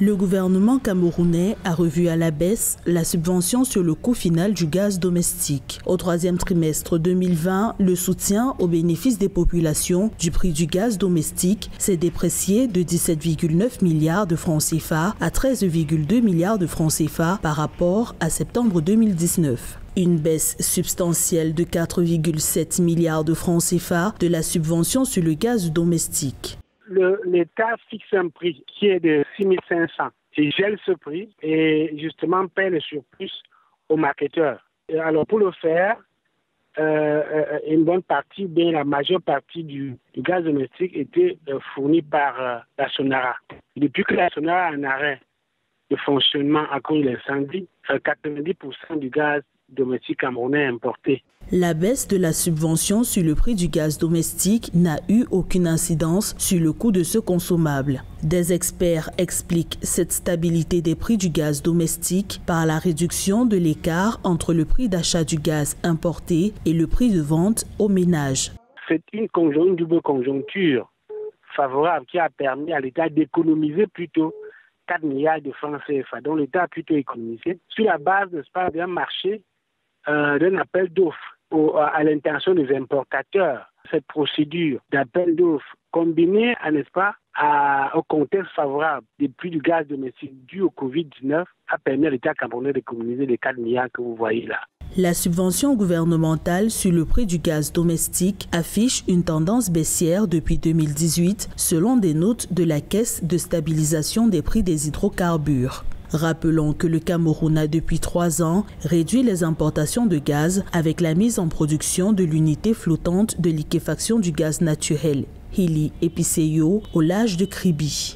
Le gouvernement camerounais a revu à la baisse la subvention sur le coût final du gaz domestique. Au troisième trimestre 2020, le soutien au bénéfice des populations du prix du gaz domestique s'est déprécié de 17,9 milliards de francs CFA à 13,2 milliards de francs CFA par rapport à septembre 2019. Une baisse substantielle de 4,7 milliards de francs CFA de la subvention sur le gaz domestique. L'État fixe un prix qui est de 6 500. Il gèle ce prix et justement paie le surplus aux marketeurs. Et alors pour le faire, une bonne partie, bien la majeure partie du gaz domestique était fournie par la Sonara. Depuis que la Sonara est en arrêt de fonctionnement à cause de l'incendie, 90% du gaz domestique camerounais importé. La baisse de la subvention sur le prix du gaz domestique n'a eu aucune incidence sur le coût de ce consommable. Des experts expliquent cette stabilité des prix du gaz domestique par la réduction de l'écart entre le prix d'achat du gaz importé et le prix de vente aux ménages. C'est une double conjoncture favorable qui a permis à l'État d'économiser plutôt 4 milliards de francs CFA, dont l'État a plutôt économisé sur la base, n'est-ce pas, d'un marché d'un appel d'offres à l'intention des importateurs. Cette procédure d'appel d'offres combinée, n'est-ce pas, au contexte favorable des prix du gaz domestique dû au Covid-19 a permis à l'État camerounais d'économiser les 4 milliards que vous voyez là. La subvention gouvernementale sur le prix du gaz domestique affiche une tendance baissière depuis 2018 selon des notes de la Caisse de stabilisation des prix des hydrocarbures. Rappelons que le Cameroun a depuis 3 ans réduit les importations de gaz avec la mise en production de l'unité flottante de liquéfaction du gaz naturel, Hili Episeyo, au large de Kribi.